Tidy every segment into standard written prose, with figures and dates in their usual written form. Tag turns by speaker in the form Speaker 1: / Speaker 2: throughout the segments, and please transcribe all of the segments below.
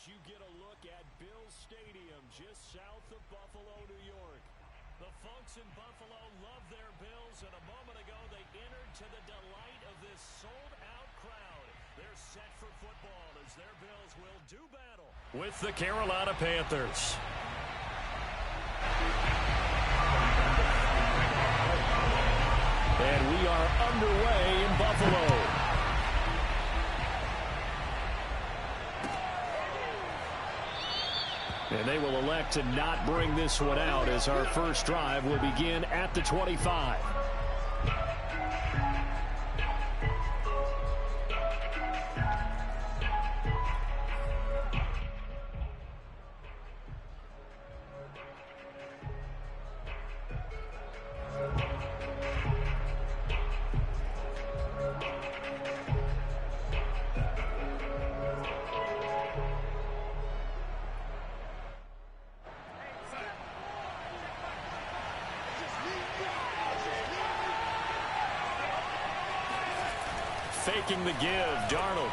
Speaker 1: as you get a look at Bills Stadium just south of Buffalo, New York. The folks in Buffalo love their Bills, and a moment ago they entered to the delight of this sold-out crowd. They're set for football as their Bills will do battle with the Carolina Panthers. And we are underway in Buffalo. And they will elect to not bring this one out as our first drive will begin at the 25. Faking the give, Darnold.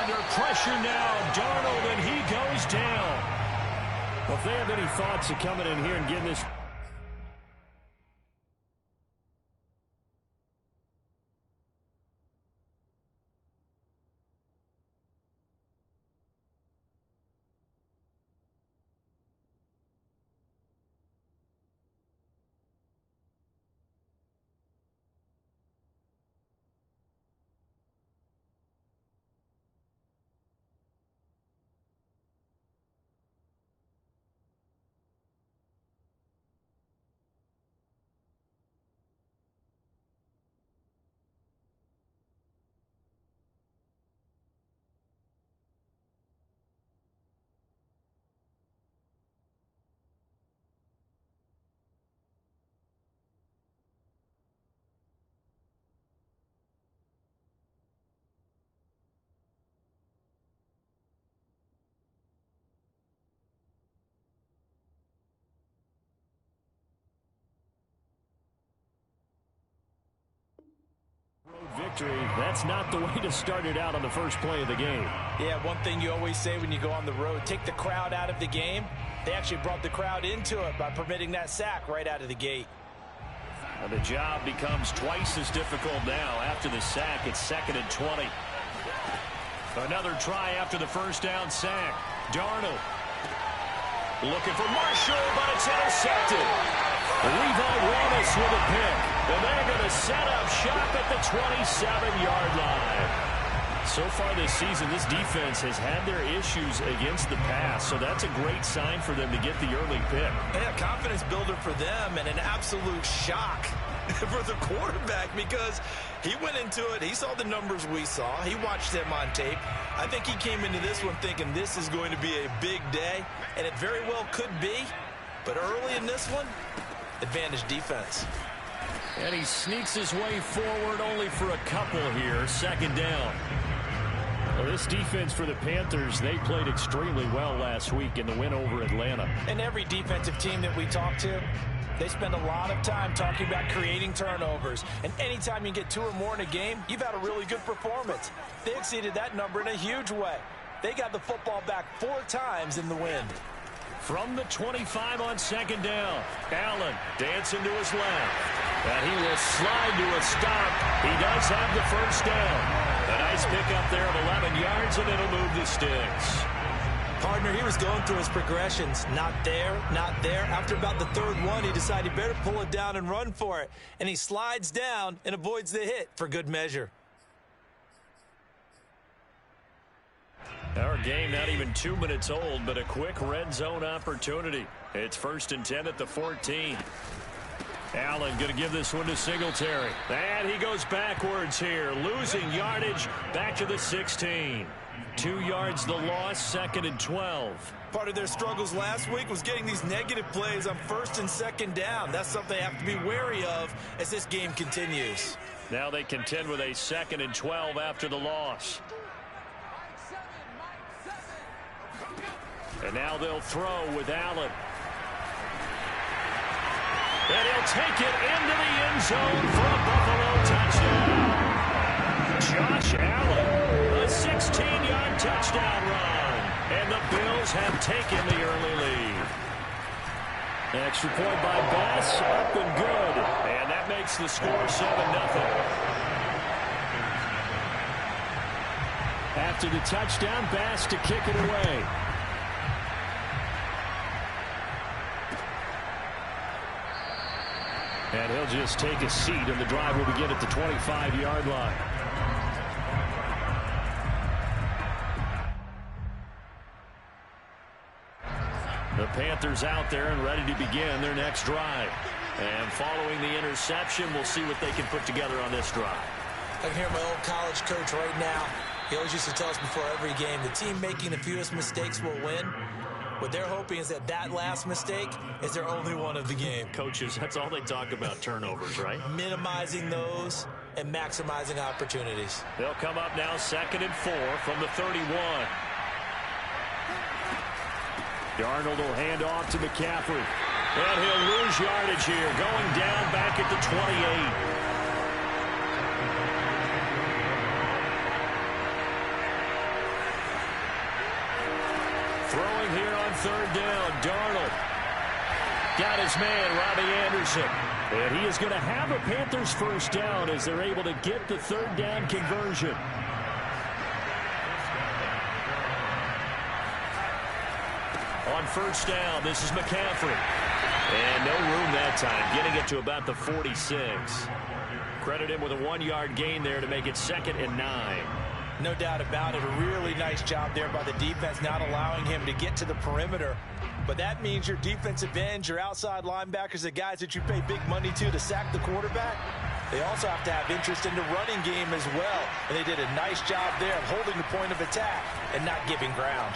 Speaker 1: Under pressure now, Darnold, and he goes down. Well, if they have any thoughts of coming in here and getting this... Victory, that's not the way to start it out on the first play of the game.
Speaker 2: Yeah, one thing you always say when you go on the road, take the crowd out of the game. They actually brought the crowd into it by permitting that sack right out of the gate.
Speaker 1: And the job becomes twice as difficult now after the sack. It's 2nd and 20. Another try after the first down sack. Darnold looking for Marshall, but it's intercepted. Levi Wallace with a pick. And they're going to set up shop at the 27-yard line. So far this season, this defense has had their issues against the pass, so that's a great sign for them to get the early pick.
Speaker 2: Yeah, confidence builder for them and an absolute shock for the quarterback because he went into it. He saw the numbers we saw. He watched them on tape. I think he came into this one thinking this is going to be a big day, and it very well could be. But early in this one, advantage defense.
Speaker 1: And he sneaks his way forward only for a couple here. 2nd down. Well, this defense for the Panthers, they played extremely well last week in the win over Atlanta.
Speaker 2: And every defensive team that we talk to, they spend a lot of time talking about creating turnovers. And anytime you get 2 or more in a game, you've had a really good performance. They exceeded that number in a huge way. They got the football back 4 times in the win.
Speaker 1: From the 25 on 2nd down, Allen dancing to his left. And he will slide to a stop. He does have the first down. A nice pickup there of 11 yards, and it'll move the sticks.
Speaker 2: Partner, he was going through his progressions. Not there, not there. After about the 3rd one, he decided he better pull it down and run for it. And he slides down and avoids the hit for good measure.
Speaker 1: Our game not even 2 minutes old, but a quick red zone opportunity. It's 1st and 10 at the 14. Allen going to give this one to Singletary. And he goes backwards here, losing yardage back to the 16. 2 yards the loss, 2nd and 12.
Speaker 2: Part of their struggles last week was getting these negative plays on 1st and 2nd down. That's something they have to be wary of as this game continues.
Speaker 1: Now they contend with a 2nd and 12 after the loss. And now they'll throw with Allen. And he'll take it into the end zone for a Buffalo touchdown. Josh Allen, a 16-yard touchdown run. And the Bills have taken the early lead. Extra point by Bass, up and good. And that makes the score 7-0. After the touchdown, Bass to kick it away. And he'll just take a seat, and the drive will begin at the 25-yard line. The Panthers out there and ready to begin their next drive. And following the interception, we'll see what they can put together on this drive.
Speaker 2: I can hear my old college coach right now. He always used to tell us before every game, the team making the fewest mistakes will win. What they're hoping is that that last mistake is their only one of the game.
Speaker 1: Coaches, that's all they talk about, turnovers, right?
Speaker 2: Minimizing those and maximizing opportunities.
Speaker 1: They'll come up now 2nd and 4 from the 31. Darnold will hand off to McCaffrey. And he'll lose yardage here, going down back at the 28. Throwing here on 3rd down, Darnold. Got his man, Robbie Anderson. And he is going to have a Panthers first down as they're able to get the 3rd down conversion. On 1st down, this is McCaffrey. And no room that time, getting it to about the 46. Credit him with a 1-yard gain there to make it 2nd and 9.
Speaker 2: No doubt about it. A really nice job there by the defense, not allowing him to get to the perimeter. But that means your defensive ends, your outside linebackers, the guys that you pay big money to sack the quarterback, they also have to have interest in the running game as well. And they did a nice job there of holding the point of attack and not giving ground.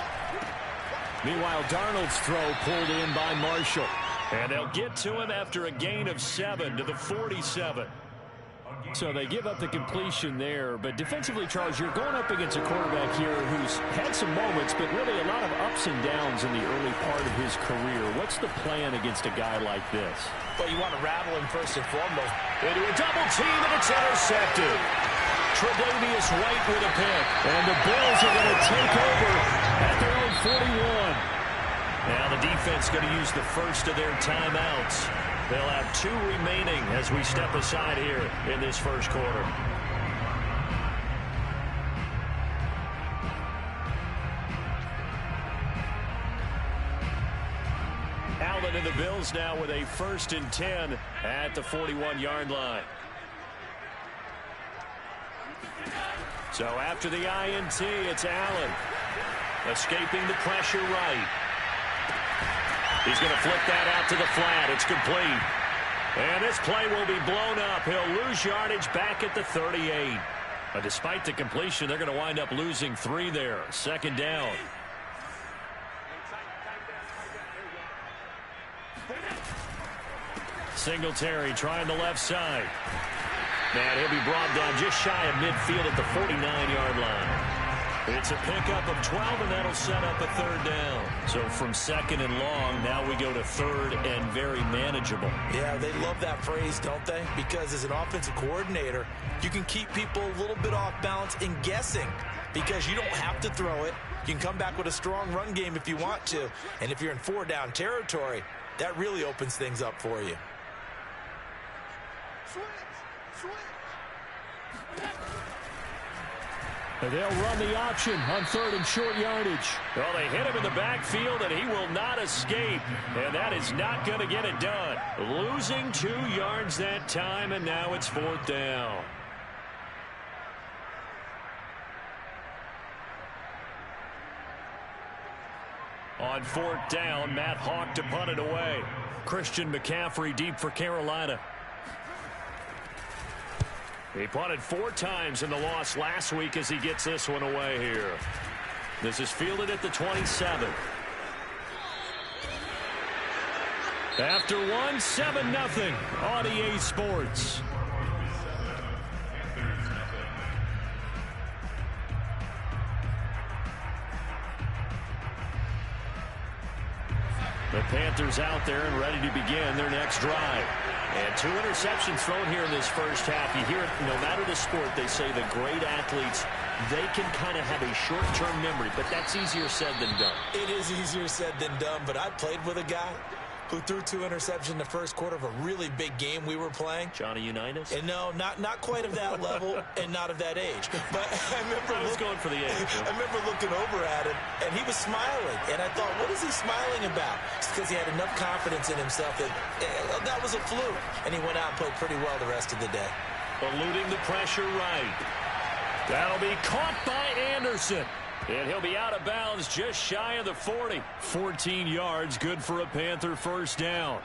Speaker 1: Meanwhile, Darnold's throw pulled in by Marshall. And they'll get to him after a gain of 7 to the 47. So they give up the completion there. But defensively, Charles, you're going up against a quarterback here who's had some moments, but really a lot of ups and downs in the early part of his career. What's the plan against a guy like this?
Speaker 2: Well, you want to rattle him first and foremost.
Speaker 1: Into a double team, and it's intercepted. Tre'Davious White with a pick. And the Bills are going to take over at their own 41. Now the defense going to use the first of their timeouts. They'll have 2 remaining as we step aside here in this first quarter. Allen and the Bills now with a 1st and 10 at the 41-yard line. So after the INT, it's Allen. Escaping the pressure right. He's going to flip that out to the flat. It's complete. And this play will be blown up. He'll lose yardage back at the 38. Despite the completion, they're going to wind up losing 3 there. 2nd down. Singletary trying the left side. And he'll be brought down just shy of midfield at the 49-yard line. It's a pickup of 12, and that'll set up a 3rd down. So from 2nd and long, now we go to 3rd and very manageable.
Speaker 2: Yeah, they love that phrase, don't they? Because as an offensive coordinator, you can keep people a little bit off balance and guessing because you don't have to throw it. You can come back with a strong run game if you want to. And if you're in 4-down territory, that really opens things up for you.
Speaker 1: They'll run the option on 3rd and short yardage. Well, they hit him in the backfield, and he will not escape. And that is not going to get it done. Losing 2 yards that time, and now it's 4th down. On 4th down, Matt Hawk to punt it away. Christian McCaffrey deep for Carolina. He punted 4 times in the loss last week as he gets this one away here. This is fielded at the 27. After 1, 7-0 on EA Sports. The Panthers out there and ready to begin their next drive. And 2 interceptions thrown here in this first half. You hear it no matter the sport, they say the great athletes they can kind of have a short-term memory, but that's easier said than done.
Speaker 2: It is easier said than done, but I played with a guy who threw 2 interceptions in the first quarter of a really big game we were playing.
Speaker 1: Johnny Unitas?
Speaker 2: And no, not quite of that level and not of that age. But I
Speaker 1: was going for the age.
Speaker 2: I remember looking over at him, and he was smiling. And I thought, what is he smiling about? It's because he had enough confidence in himself that that was a fluke. And he went out and played pretty well the rest of the day.
Speaker 1: Eluding the pressure right. That'll be caught by Anderson. And he'll be out of bounds just shy of the 40. 14 yards, good for a Panther first down.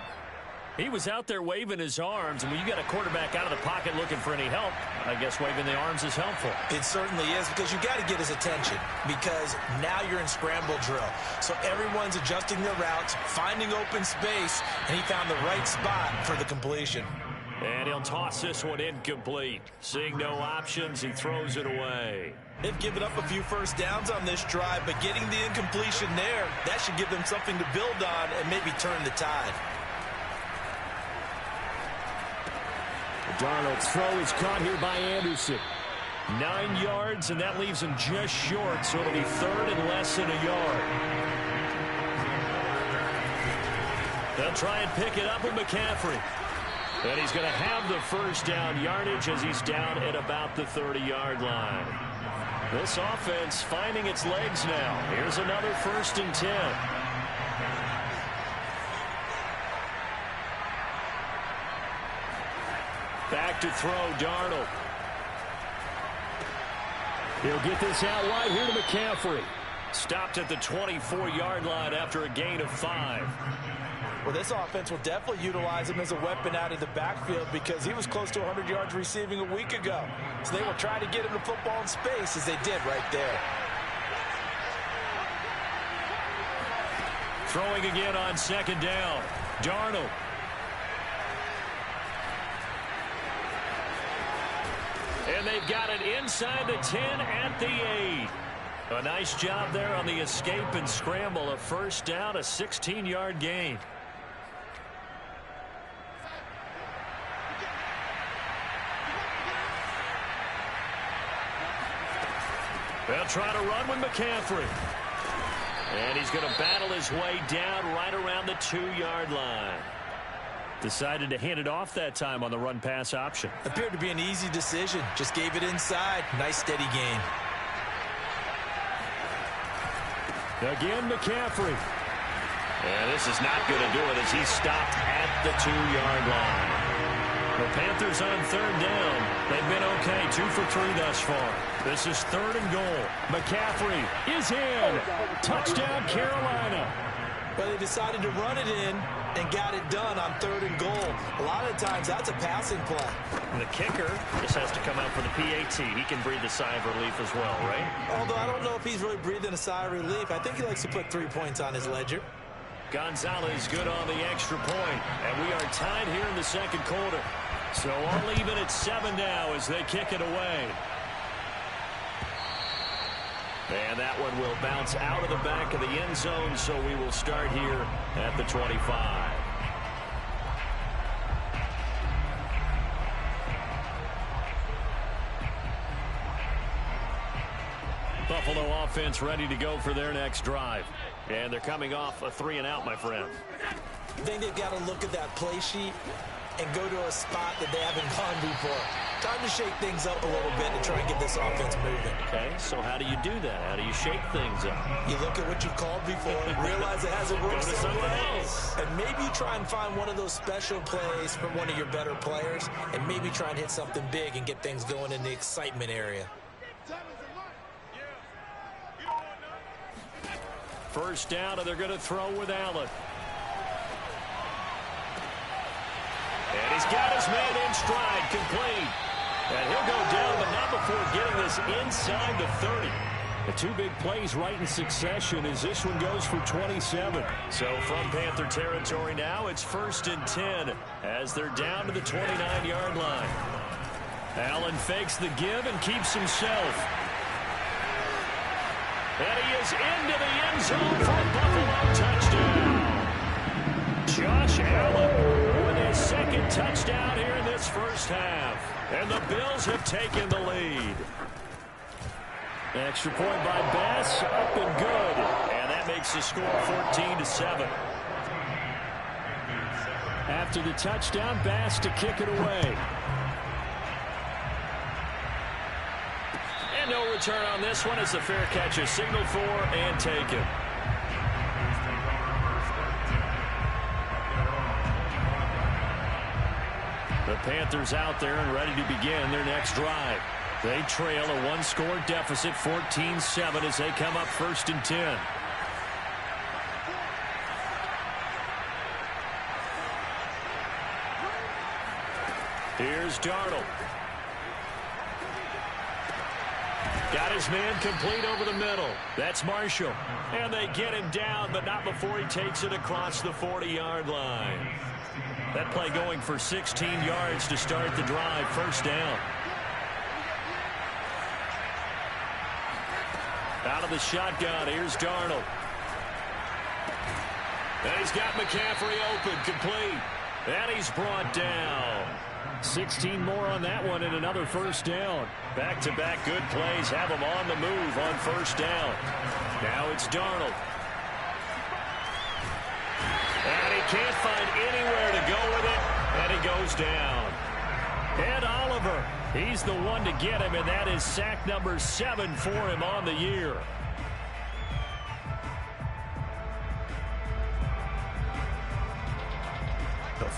Speaker 1: He was out there waving his arms, and when you got a quarterback out of the pocket looking for any help, I guess waving the arms is helpful.
Speaker 2: It certainly is, because you got to get his attention, because now you're in scramble drill. So everyone's adjusting their routes, finding open space, and he found the right spot for the completion.
Speaker 1: And he'll toss this one incomplete. Seeing no options, he throws it away.
Speaker 2: They've given up a few first downs on this drive, but getting the incompletion there, that should give them something to build on and maybe turn the tide.
Speaker 1: Darnold's throw is caught here by Anderson. 9 yards, and that leaves him just short, so it'll be third and less than a yard. They'll try and pick it up with McCaffrey. And he's going to have the first down yardage as he's down at about the 30-yard line. This offense finding its legs now. Here's another 1st and 10. Back to throw, Darnold. He'll get this out wide here to McCaffrey. Stopped at the 24-yard line after a gain of 5.
Speaker 2: Well, this offense will definitely utilize him as a weapon out of the backfield because he was close to 100 yards receiving a week ago. So they will try to get him the football in space as they did right there.
Speaker 1: Throwing again on 2nd down. Darnold. And they've got it inside the 10 at the 8. A nice job there on the escape and scramble. A first down, a 16-yard gain. They'll try to run with McCaffrey. And he's going to battle his way down right around the 2-yard line. Decided to hand it off that time on the run-pass option.
Speaker 2: Appeared to be an easy decision. Just gave it inside. Nice, steady gain.
Speaker 1: Again, McCaffrey. And this is not going to do it as he's stopped at the 2-yard line. The Panthers on 3rd down. They've been okay, 2 for 3 thus far. This is 3rd and goal. McCaffrey is in. Touchdown, Carolina.
Speaker 2: But they decided to run it in and got it done on 3rd and goal. A lot of times that's a passing play.
Speaker 1: The kicker just has to come out for the PAT. He can breathe a sigh of relief as well, right?
Speaker 2: Although I don't know if he's really breathing a sigh of relief. I think he likes to put 3 points on his ledger.
Speaker 1: Gonzalez good on the extra point. And we are tied here in the 2nd quarter. So all even at 7 now as they kick it away. And that one will bounce out of the back of the end zone, so we will start here at the 25. Buffalo offense ready to go for their next drive. And they're coming off a 3-and-out, my friend.
Speaker 2: I think they've got to look at that play sheet and go to a spot that they haven't gone before. Time to shake things up a little bit to try and get this offense moving.
Speaker 1: Okay, so how do you do that? How do you shake things up?
Speaker 2: You look at what you've called before, realize it hasn't worked somewhere else. And maybe you try and find one of those special plays from one of your better players, and maybe try and hit something big and get things going in the excitement area.
Speaker 1: First down, and they're going to throw with Allen. And he's got his man in stride, complete. And he'll go down, but not before getting this inside the 30. The 2 big plays right in succession as this one goes for 27. So from Panther territory now, it's 1st and 10 as they're down to the 29-yard line. Allen fakes the give and keeps himself. And he is into the end zone for a Buffalo touchdown. Josh Allen with his 2nd touchdown here in this first half. And the Bills have taken the lead. Extra point by Bass, up and good. And that makes the score 14-7. After the touchdown, Bass to kick it away. And no return on this one as the fair catch is signaled for and taken. The Panthers out there and ready to begin their next drive. They trail a one-score deficit, 14-7, as they come up 1st and 10. Here's Darnold. Got his man complete over the middle. That's Marshall. And they get him down, but not before he takes it across the 40-yard line. That play going for 16 yards to start the drive. 1st down. Out of the shotgun, here's Darnold. And he's got McCaffrey open, complete. And he's brought down. 16 more on that one and another 1st down. Back-to-back good plays have him on the move on 1st down. Now it's Darnold. And he can't find anywhere to go with it, and he goes down. Ed Oliver, he's the one to get him, and that is sack number 7 for him on the year.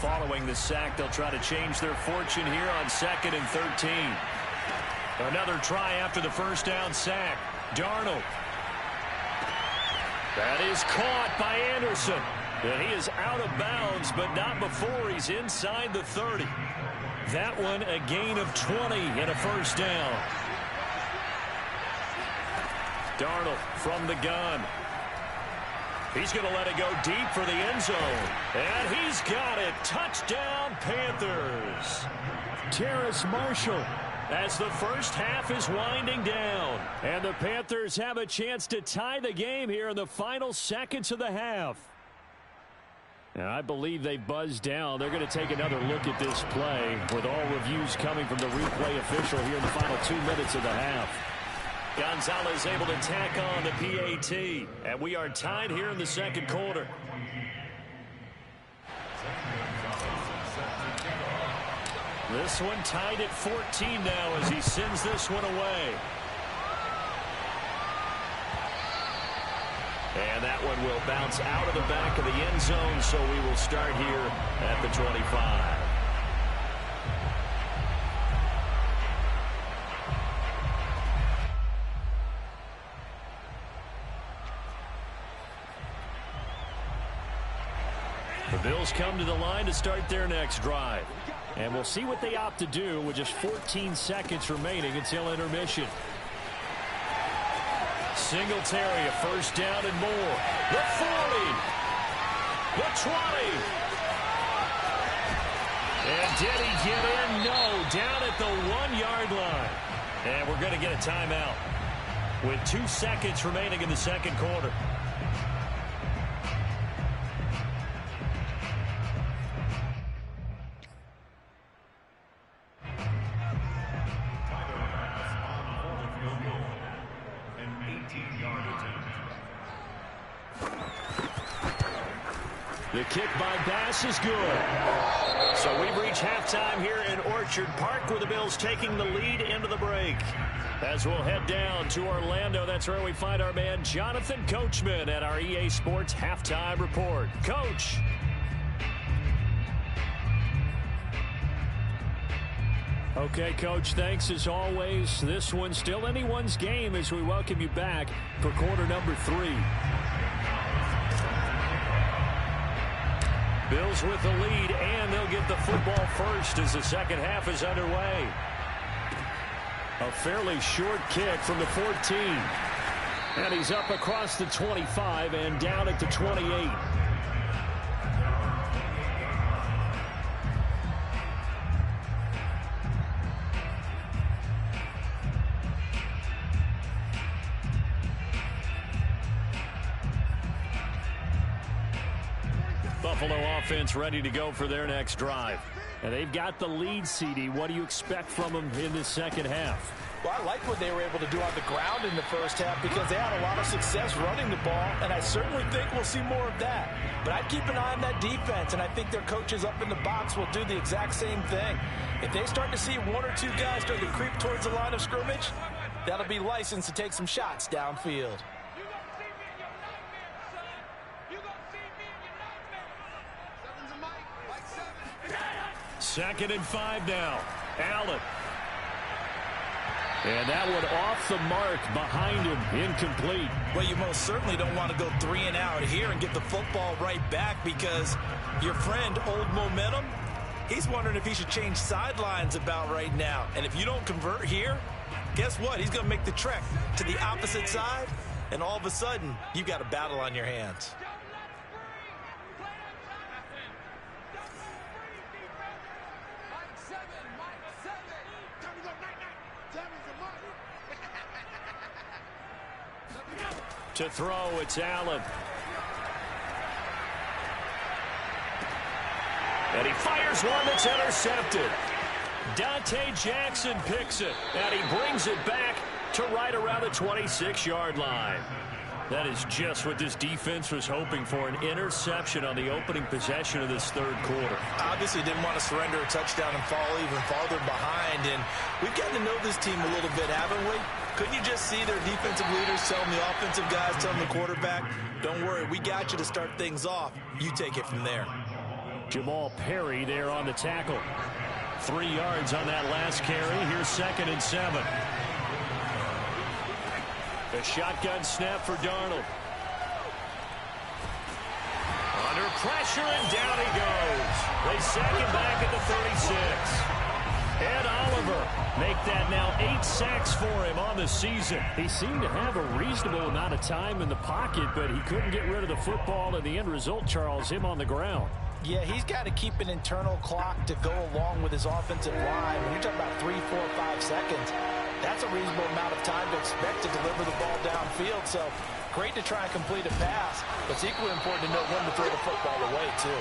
Speaker 1: Following the sack, they'll try to change their fortune here on 2nd and 13. Another try after the 1st down sack. Darnold. That is caught by Anderson. And he is out of bounds, but not before he's inside the 30. That one a gain of 20 and a 1st down. Darnold from the gun. He's going to let it go deep for the end zone. And he's got it. Touchdown, Panthers. Terrace Marshall as the 1st half is winding down. And the Panthers have a chance to tie the game here in the final seconds of the half. And I believe they buzzed down. They're going to take another look at this play with all reviews coming from the replay official here in the final 2 minutes of the half. Gonzalez able to tack on the PAT. And we are tied here in the 2nd quarter. This one tied at 14 now as he sends this one away. And that one will bounce out of the back of the end zone, so we will start here at the 25. The Bills come to the line to start their next drive. And we'll see what they opt to do with just 14 seconds remaining until intermission. Singletary, a 1st down and more. The 40. The 20. And did he get in? No. Down at the 1-yard line. And we're going to get a timeout with 2 seconds remaining in the 2nd quarter. The kick by Bass is good. So we've reached halftime here in Orchard Park with the Bills taking the lead into the break. As we'll head down to Orlando, that's where we find our man Jonathan Coachman at our EA Sports Halftime Report. Coach. Okay, Coach, thanks as always. This one's still anyone's game as we welcome you back for quarter number 3. Bills with the lead, and they'll get the football first as the 2nd half is underway. A fairly short kick from the 14. And he's up across the 25 and down at the 28. Buffalo offense ready to go for their next drive. And they've got the lead, CD. What do you expect from them in this 2nd half?
Speaker 2: Well, I like what they were able to do on the ground in the first half because they had a lot of success running the ball, and I certainly think we'll see more of that. But I'd keep an eye on that defense, and I think their coaches up in the box will do the exact same thing. If they start to see one or two guys start to creep towards the line of scrimmage, that'll be licensed to take some shots downfield.
Speaker 1: Second and 5 now. Allen. And that one off the mark behind him. Incomplete.
Speaker 2: Well, you most certainly don't want to go 3 and out here and get the football right back because your friend, Old Momentum, he's wondering if he should change sidelines about right now. And if you don't convert here, guess what? He's going to make the trek to the opposite side, and all of a sudden, you've got a battle on your hands.
Speaker 1: To throw, it's Allen. And he fires one that's intercepted. Dante Jackson picks it, and he brings it back to right around the 26-yard line. That is just what this defense was hoping for, an interception on the opening possession of this third quarter.
Speaker 2: Obviously didn't want to surrender a touchdown and fall even farther behind, and we've gotten to know this team a little bit, haven't we? Couldn't you just see their defensive leaders telling the offensive guys, telling the quarterback, don't worry, we got you to start things off. You take it from there.
Speaker 1: Jamal Perry there on the tackle. 3 yards on that last carry. Here's 2nd and 7. A shotgun snap for Darnold. Under pressure, and down he goes. They sack him back at the 36. Ed Oliver make that now 8 sacks for him on the season. He seemed to have a reasonable amount of time in the pocket, but he couldn't get rid of the football, and the end result, Charles, him on the ground.
Speaker 2: Yeah, he's got to keep an internal clock to go along with his offensive line. When you're talking about 3, 4, 5 seconds, that's a reasonable amount of time to expect to deliver the ball downfield. So great to try and complete a pass, but it's equally important to know when to throw the football away, too.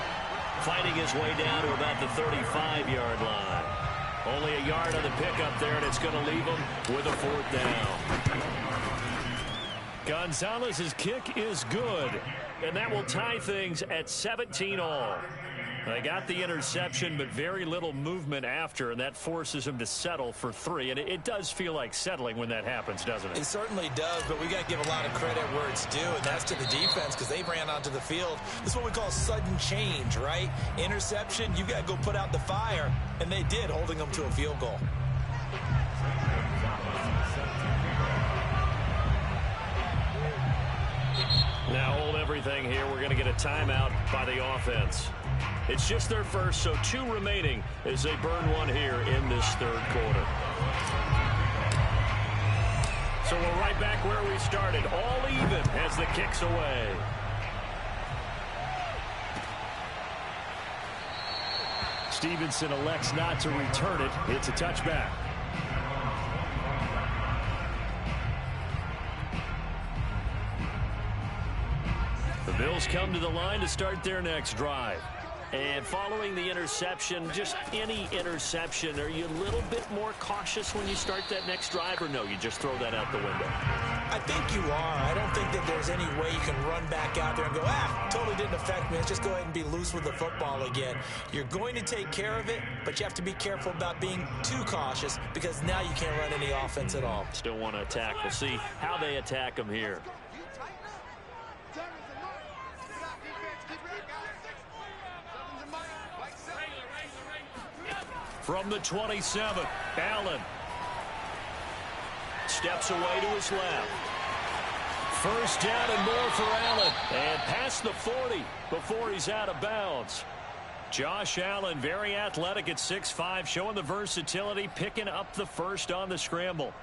Speaker 1: Fighting his way down to about the 35-yard line. Only a yard on the pickup there, and it's going to leave him with a 4th down. Gonzalez's kick is good, and that will tie things at 17 all. They got the interception, but very little movement after, and that forces him to settle for 3. And it does feel like settling when that happens, doesn't it?
Speaker 2: It certainly does, but we got to give a lot of credit where it's due, and that's to the defense because they ran onto the field. This is what we call sudden change, right? Interception, you got to go put out the fire, and they did, holding them to a field goal.
Speaker 1: Now hold everything here. We're going to get a timeout by the offense. It's just their first, so 2 remaining as they burn one here in this third quarter. So we're right back where we started, all even as the kick's away. Stevenson elects not to return it. It's a touchback. The Bills come to the line to start their next drive. And following the interception, just any interception, are you a little bit more cautious when you start that next drive, or no, you just throw that out the window?
Speaker 2: I think you are. I don't think that there's any way you can run back out there and go, totally didn't affect me. Let's just go ahead and be loose with the football again. You're going to take care of it, but you have to be careful about being too cautious because now you can't run any offense at all.
Speaker 1: Still want to attack. We'll see how they attack them here. From the 27, Allen steps away to his left. First down and more for Allen. And past the 40 before he's out of bounds. Josh Allen, very athletic at 6'5", showing the versatility, picking up the first on the scramble.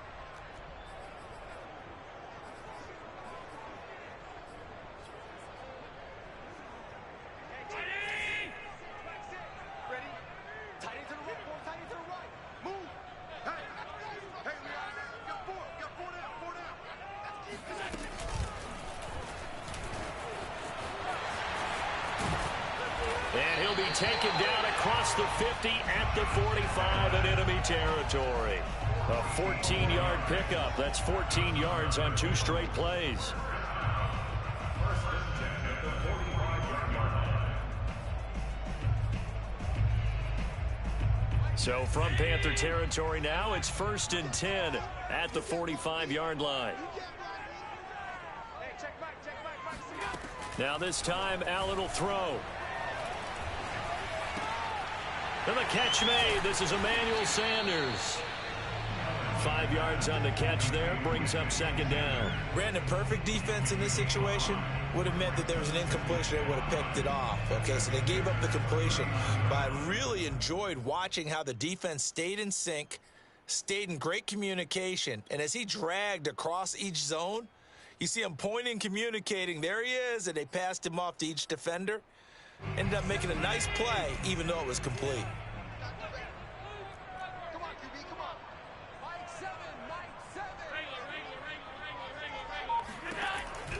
Speaker 1: And he'll be taken down across the 50 at the 45 in enemy territory. A 14-yard pickup. That's 14 yards on 2 straight plays. So from Panther territory now, it's 1st and 10 at the 45-yard line. Now this time, Allen will throw. And the catch made. This is Emmanuel Sanders. 5 yards on the catch there. Brings up 2nd down.
Speaker 2: Brandon, perfect defense in this situation would have meant that there was an incompletion that would have picked it off. Okay, so they gave up the completion. But I really enjoyed watching how the defense stayed in sync, stayed in great communication. And as he dragged across each zone, you see him pointing, communicating. There he is, and they passed him off to each defender. Ended up making a nice play, even though it was complete.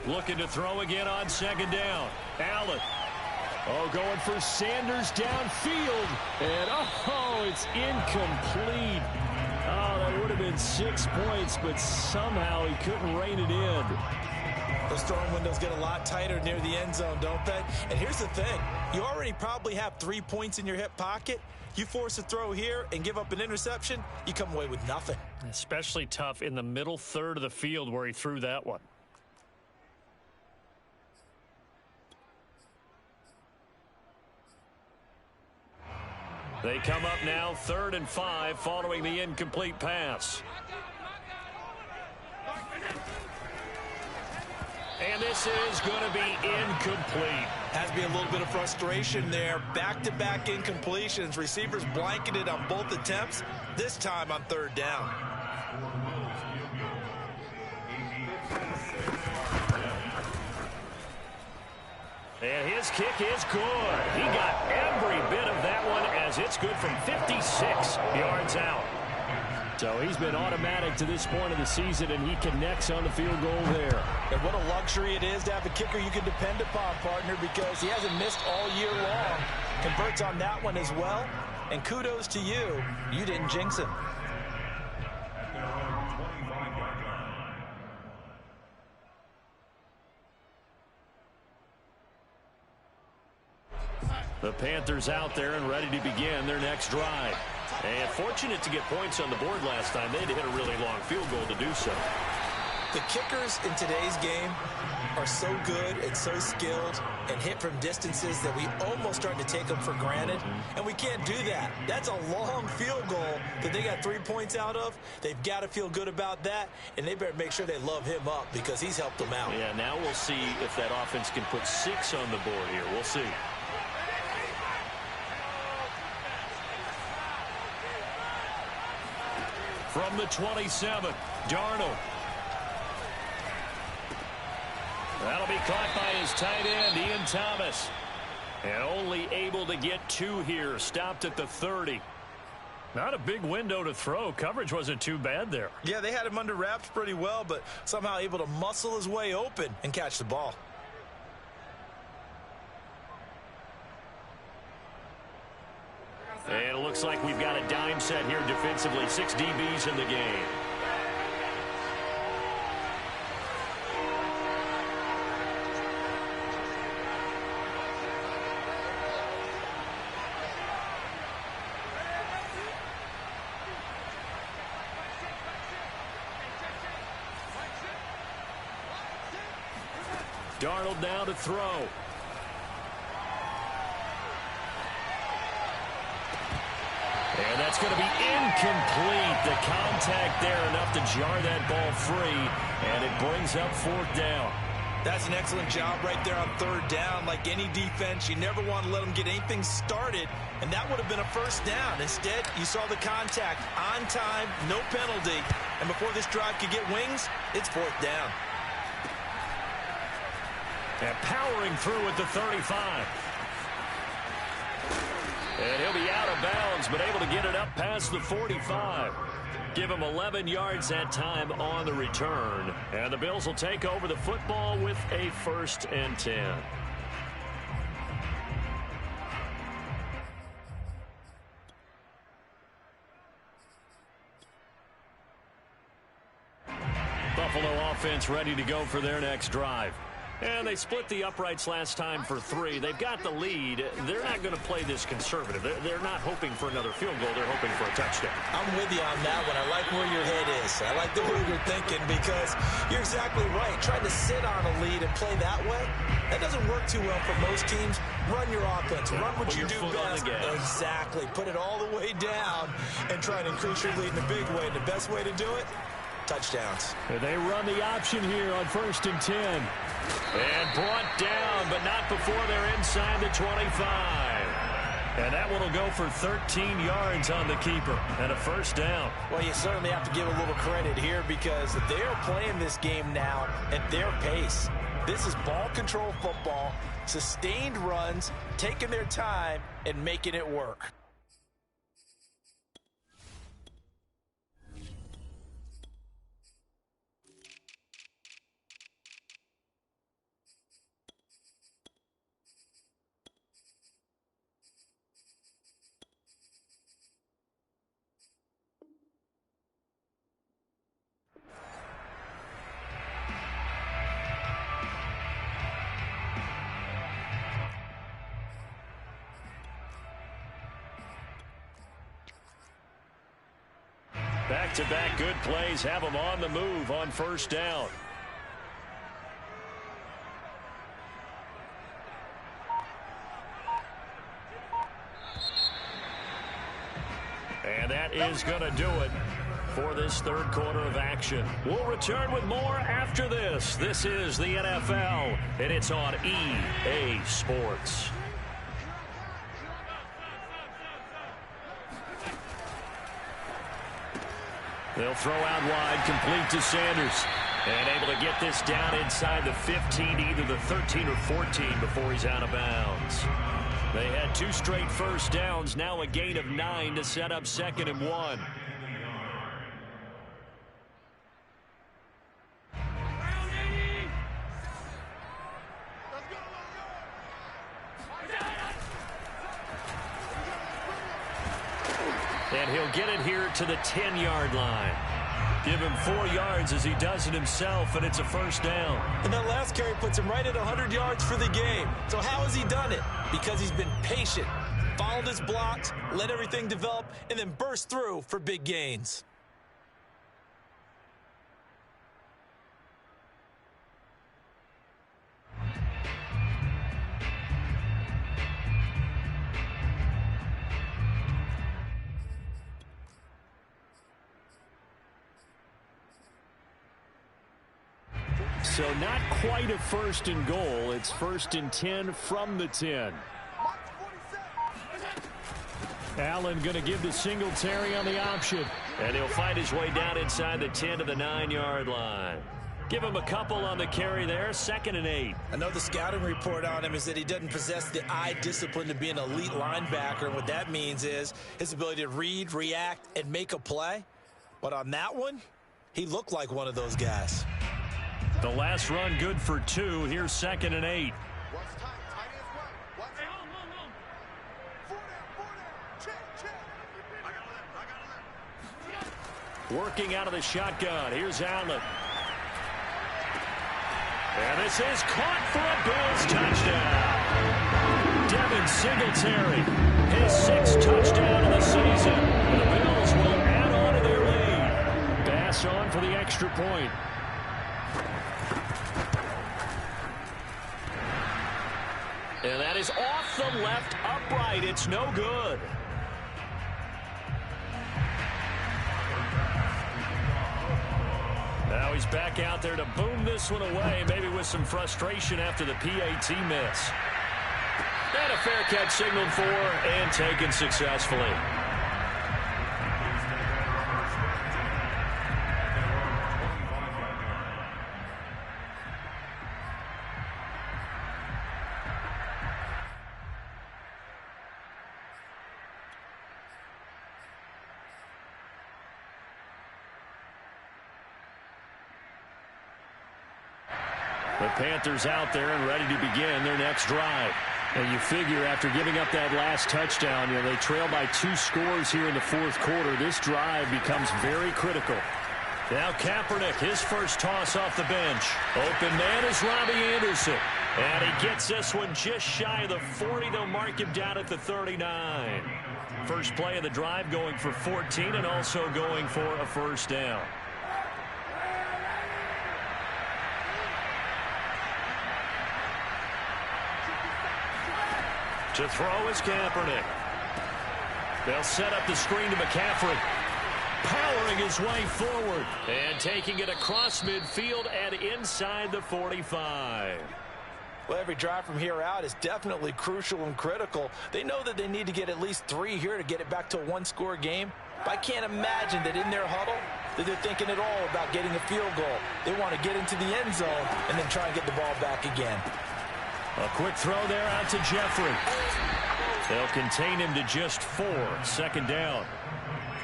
Speaker 1: Looking to throw again on 2nd down. Allen. Oh, going for Sanders downfield. And, oh, it's incomplete. Oh, that would have been 6 points, but somehow he couldn't rein it in.
Speaker 2: Those throwing windows get a lot tighter near the end zone, don't they? And here's the thing. You already probably have 3 points in your hip pocket. You force a throw here and give up an interception, you come away with nothing.
Speaker 1: Especially tough in the middle third of the field where he threw that one. They come up now 3rd and 5 following the incomplete pass. And this is going to be incomplete.
Speaker 2: Has to be a little bit of frustration there. Back-to-back incompletions. Receivers blanketed on both attempts, this time on 3rd down.
Speaker 1: And his kick is good. He got every bit of that one as it's good from 56 yards out. So he's been automatic to this point of the season, and he connects on the field goal there.
Speaker 2: And what a luxury it is to have a kicker you can depend upon, partner, because he hasn't missed all year long. Converts on that one as well. And kudos to you. You didn't jinx him.
Speaker 1: The Panthers out there and ready to begin their next drive. And fortunate to get points on the board last time. They had to hit a really long field goal to do so.
Speaker 2: The kickers in today's game are so good and so skilled and hit from distances that we almost start to take them for granted. And we can't do that. That's a long field goal that they got 3 points out of. They've got to feel good about that, and they better make sure they love him up because he's helped them out.
Speaker 1: Yeah, now we'll see if that offense can put 6 on the board here. We'll see. From the 27, Darnold. That'll be caught by his tight end, Ian Thomas. And only able to get 2 here. Stopped at the 30. Not a big window to throw. Coverage wasn't too bad there.
Speaker 2: Yeah, they had him under wraps pretty well, but somehow able to muscle his way open and catch the ball.
Speaker 1: And it looks like we've got a dime set here defensively. 6 DBs in the game. Darnold now to throw. And that's going to be incomplete. The contact there enough to jar that ball free, and it brings up 4th down.
Speaker 2: That's an excellent job right there on 3rd down. Like any defense, you never want to let them get anything started, and that would have been a 1st down. Instead, you saw the contact on time, no penalty, and before this drive could get wings, it's 4th down.
Speaker 1: And powering through at the 35. And he'll be out of bounds, but able to get it up past the 45. Give him 11 yards that time on the return. And the Bills will take over the football with a 1st and 10. Buffalo offense ready to go for their next drive. And they split the uprights last time for 3. They've got the lead. They're not going to play this conservative. They're not hoping for another field goal. They're hoping for a touchdown.
Speaker 2: I'm with you on that one. I like where your head is. I like the way you're thinking because you're exactly right. Trying to sit on a lead and play that way, that doesn't work too well for most teams. Run your offense. Run what you do best. Exactly. Put it all the way down and try and increase your lead in a big way. And the best way to do it, touchdowns.
Speaker 1: They run the option here on 1st and 10. And brought down, but not before they're inside the 25. And that one will go for 13 yards on the keeper and a first down.
Speaker 2: Well, you certainly have to give a little credit here because they are playing this game now at their pace. This is ball control football, sustained runs, taking their time and making it work.
Speaker 1: Back-to-back good plays have them on the move on 1st down. And that is going to do it for this 3rd quarter of action. We'll return with more after this. This is the NFL, and it's on EA Sports. They'll throw out wide, complete to Sanders. And able to get this down inside the 15, either the 13 or 14 before he's out of bounds. They had 2 straight first downs, now a gain of 9 to set up 2nd and 1. And he'll get it here to the 10-yard line. Give him 4 yards as he does it himself, and it's a first down.
Speaker 2: And that last carry puts him right at 100 yards for the game. So how has he done it? Because he's been patient, followed his blocks, let everything develop, and then burst through for big gains.
Speaker 1: So not quite a 1st and goal. It's 1st and 10 from the 10. Allen going to give the Singletary on the option. And he'll find his way down inside the 10 to the 9-yard line. Give him a couple on the carry there. 2nd and 8.
Speaker 2: I know the scouting report on him is that he doesn't possess the eye discipline to be an elite linebacker. And what that means is his ability to read, react, and make a play. But on that one, he looked like one of those guys.
Speaker 1: The last run good for 2. Here's 2nd and 8. Working out of the shotgun. Here's Allen. And this is caught for a Bills touchdown. Devin Singletary, his 6th touchdown of the season. The Bills will add on to their lead. Bass on for the extra point. And that is off the left upright. It's no good. Now he's back out there to boom this one away, maybe with some frustration after the PAT miss. And a fair catch signaled for and taken successfully. The Panthers out there and ready to begin their next drive. And you figure after giving up that last touchdown, they trail by 2 scores here in the 4th quarter. This drive becomes very critical. Now Kaepernick, his first toss off the bench. Open man is Robbie Anderson. And he gets this one just shy of the 40. They'll mark him down at the 39. First play of the drive going for 14 and also going for a first down. To throw is Kaepernick. They'll set up the screen to McCaffrey. Powering his way forward and taking it across midfield and inside the 45.
Speaker 2: Well, every drive from here out is definitely crucial and critical. They know that they need to get at least 3 here to get it back to a one-score game. But I can't imagine that in their huddle that they're thinking at all about getting a field goal. They want to get into the end zone and then try and get the ball back again.
Speaker 1: A quick throw there out to Jeffrey. They'll contain him to just 4. Second down.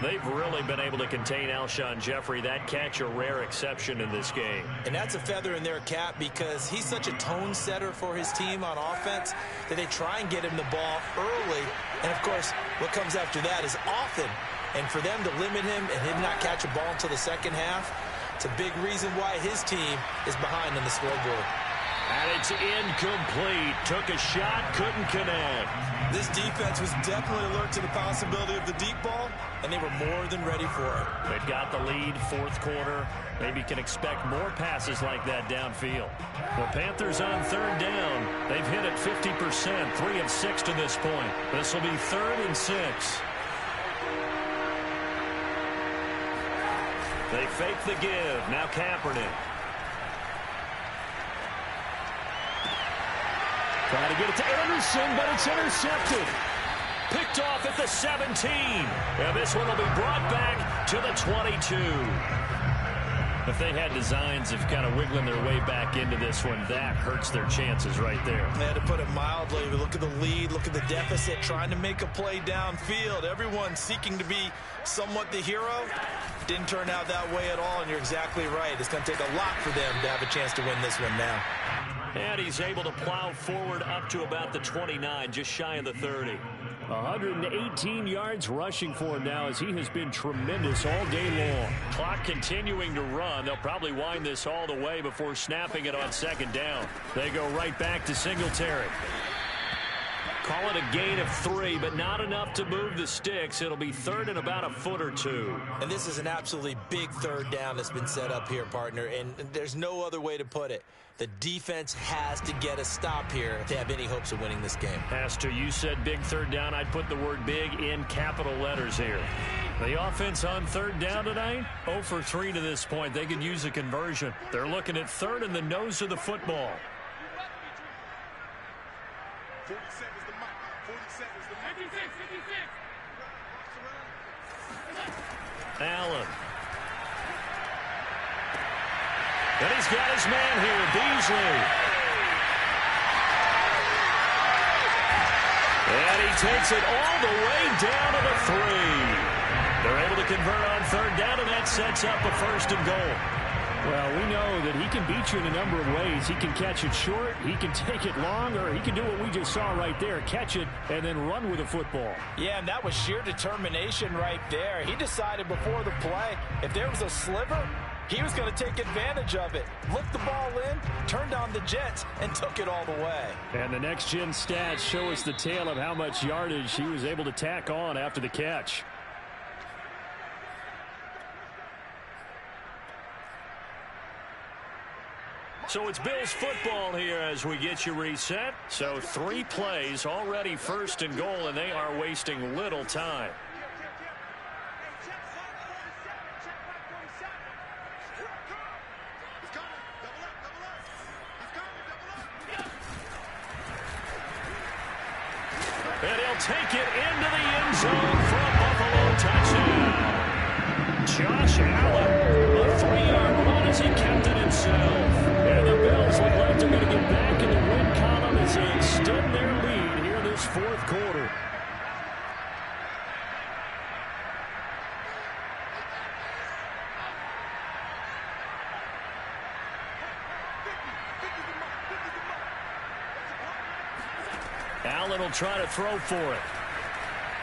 Speaker 1: They've really been able to contain Alshon Jeffrey. That catch a rare exception in this game. And that's a feather in their cap because he's such a tone setter for his team on offense that they try and get him the ball early. And, of course, what comes after that is often. And for them to limit him and him not catch a ball until the second half, it's a big reason why his team is behind on the scoreboard. And it's incomplete. Took a shot, couldn't connect.
Speaker 2: This defense was definitely alert to the possibility of the deep ball, and they were more than ready for it.
Speaker 1: They've got the lead, fourth quarter. Maybe can expect more passes like that downfield. The Panthers on third down. They've hit it 50%, 3 of 6 to this point. This will be 3rd and 6. They fake the give. Now Kaepernick. Trying to get it to Anderson, but it's intercepted. Picked off at the 17. And this one will be brought back to the 22. If they had designs of kind of wiggling their way back into this one, that hurts their chances right there.
Speaker 2: They had to put it mildly. Look at the lead, look at the deficit, trying to make a play downfield. Everyone seeking to be somewhat the hero. Didn't turn out that way at all, and you're exactly right. It's going to take a lot for them to have a chance to win this one now.
Speaker 1: And he's able to plow forward up to about the 29, just shy of the 30. 118 yards rushing for him now as he has been tremendous all day long. Clock continuing to run. They'll probably wind this all the way before snapping it on second down. They go right back to Singletary. Call it a gain of 3, but not enough to move the sticks. It'll be 3rd and about a foot or 2.
Speaker 2: And this is an absolutely big third down that's been set up here, partner, and there's no other way to put it. The defense has to get a stop here to have any hopes of winning this game.
Speaker 1: Pastor, you said big third down. I'd put the word big in capital letters here. The offense on third down tonight, 0 for 3 to this point. They could use a conversion. They're looking at 3rd and the nose of the football.
Speaker 3: 40 seconds to mark. 40 seconds to mark. 56.
Speaker 1: Allen. And he's got his man here, Beasley. And he takes it all the way down to the 3. They're able to convert on third down, and that sets up a 1st and goal. Well, we know that he can beat you in a number of ways. He can catch it short, he can take it long, or he can do what we just saw right there, catch it and then run with the football.
Speaker 2: Yeah, and that was sheer determination right there. He decided before the play, if there was a sliver, he was going to take advantage of it. Looked the ball in, turned on the jets, and took it all the way.
Speaker 1: And the next-gen stats show us the tale of how much yardage he was able to tack on after the catch. So it's Bills football here as we get you reset. So 3 plays, already 1st and goal, and they are wasting little time. And he'll take it into the end zone for a Buffalo touchdown. Josh Allen, a 3-yard run as he kept it himself. And the Bills look like they're going to get back in the win column as they extend their lead here this 4th quarter. Allen will try to throw for it.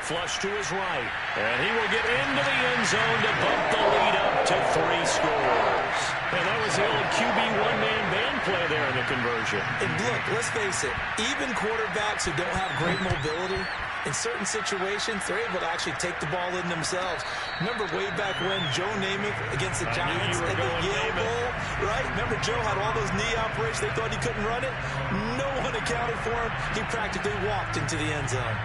Speaker 1: Flush to his right. And he will get into the end zone to bump the lead up to 3 scores. And that was the old QB one-man band play there in the conversion.
Speaker 2: And look, let's face it, even quarterbacks who don't have great mobility, in certain situations, they're able to actually take the ball in themselves. Remember way back when Joe Namath against the Giants at the Yale Bowl, right? Remember Joe had all those knee operations. They thought he couldn't run it. No one accounted for him. He practically walked into the end zone.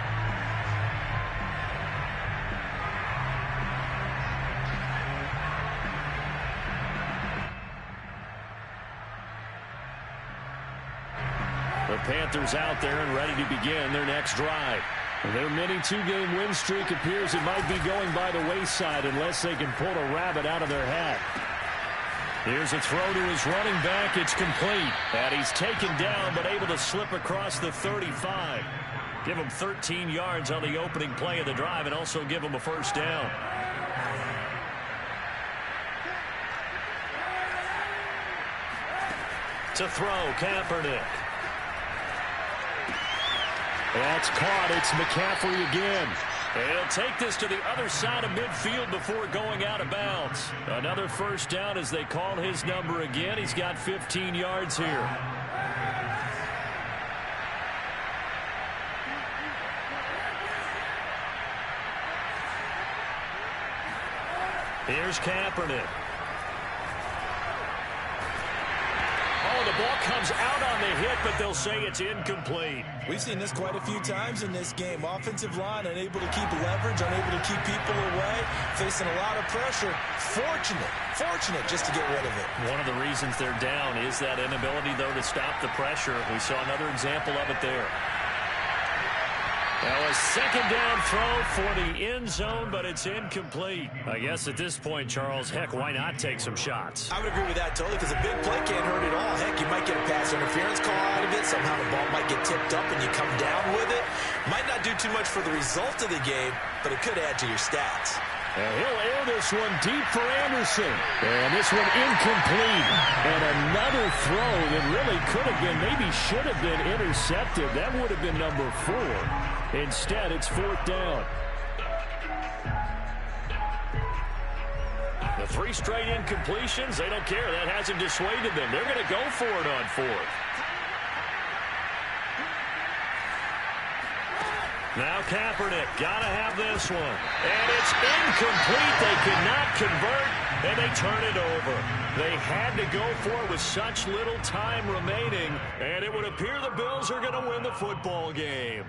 Speaker 1: The Panthers out there and ready to begin their next drive. Their mini 2-game win streak appears it might be going by the wayside unless they can pull a rabbit out of their hat. Here's a throw to his running back. It's complete. And he's taken down but able to slip across the 35. Give him 13 yards on the opening play of the drive and also give him a first down. To throw, Kaepernick. That's caught. It's McCaffrey again. And he'll take this to the other side of midfield before going out of bounds. Another first down as they call his number again. He's got 15 yards here. Here's Kaepernick. The ball comes out on the hit, but they'll say it's incomplete.
Speaker 2: We've seen this quite a few times in this game. Offensive line unable to keep leverage, unable to keep people away, facing a lot of pressure. Fortunate just to get rid of it.
Speaker 1: One of the reasons they're down is that inability, though, to stop the pressure. We saw another example of it there. Now a second down throw for the end zone, but it's incomplete. I guess at this point, Charles, heck, why not take some shots?
Speaker 2: I would agree with that totally because a big play can't hurt at all. Heck, you might get a pass interference call out of it. Somehow the ball might get tipped up and you come down with it. Might not do too much for the result of the game, but it could add to your stats.
Speaker 1: And he'll air this one deep for Anderson. And this one incomplete. And another throw that really could have been, maybe should have been intercepted. That would have been number 4. Instead, it's 4th down. The 3 straight incompletions, they don't care. That hasn't dissuaded them. They're going to go for it on 4th. Now Kaepernick, gotta have this one. And it's incomplete. They could not convert, and they turn it over. They had to go for it with such little time remaining, and it would appear the Bills are going to win the football game.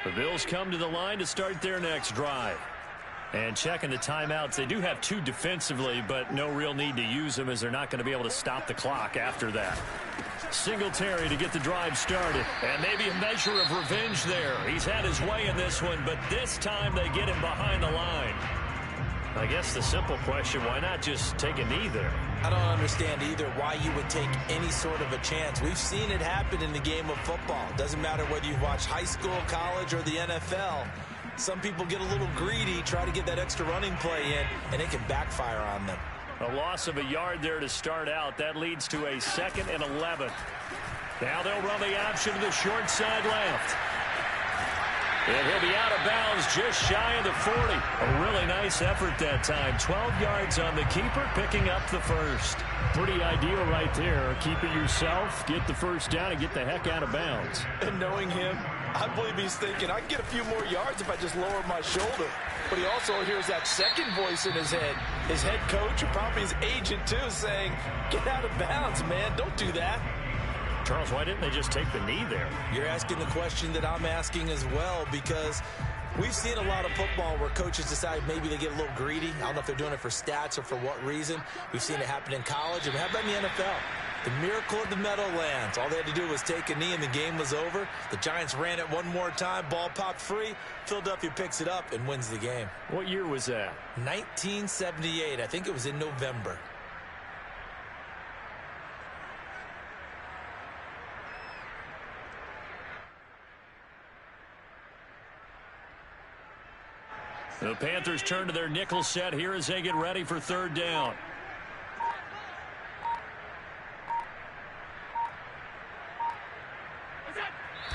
Speaker 1: The Bills come to the line to start their next drive. And checking the timeouts, they do have 2 defensively, but no real need to use them as they're not going to be able to stop the clock after that. Singletary to get the drive started. And maybe a measure of revenge there. He's had his way in this one, but this time they get him behind the line. I guess the simple question, why not just take a knee there?
Speaker 2: I don't understand either why you would take any sort of a chance. We've seen it happen in the game of football. Doesn't matter whether you watch high school, college, or the NFL. Some people get a little greedy, try to get that extra running play in, and it can backfire on them.
Speaker 1: A loss of a yard there to start out. That leads to a 2nd and 11. Now they'll run the option to the short side left. And he'll be out of bounds just shy of the 40. A really nice effort that time. 12 yards on the keeper, picking up the first. Pretty ideal right there. Keep it yourself, get the first down, and get the heck out of bounds.
Speaker 2: And knowing him, I believe he's thinking, I can get a few more yards if I just lower my shoulder. But he also hears that second voice in his head. His head coach, and probably his agent too, saying, get out of bounds, man. Don't do that.
Speaker 1: Charles, why didn't they just take the knee there?
Speaker 2: You're asking the question that I'm asking as well, because we've seen a lot of football where coaches decide maybe they get a little greedy. I don't know if they're doing it for stats or for what reason. We've seen it happen in college, and how about in the NFL? The miracle of the Meadowlands. All they had to do was take a knee and the game was over. The Giants ran it one more time. Ball popped free. Philadelphia picks it up and wins the game.
Speaker 1: What year was that?
Speaker 2: 1978. I think it was in November.
Speaker 1: The Panthers turn to their nickel set here as they get ready for 3rd down.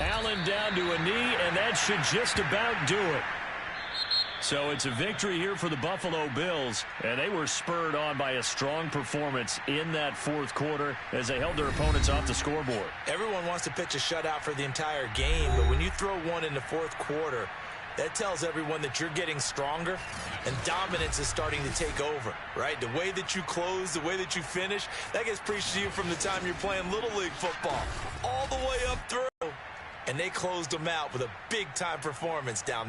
Speaker 1: Allen down to a knee, and that should just about do it. So it's a victory here for the Buffalo Bills, and they were spurred on by a strong performance in that fourth quarter as they held their opponents off the scoreboard.
Speaker 2: Everyone wants to pitch a shutout for the entire game, but when you throw one in the fourth quarter, that tells everyone that you're getting stronger and dominance is starting to take over, right? The way that you close, the way that you finish, that gets preached to you from the time you're playing Little League football all the way up through. And they closed them out with a big-time performance down there.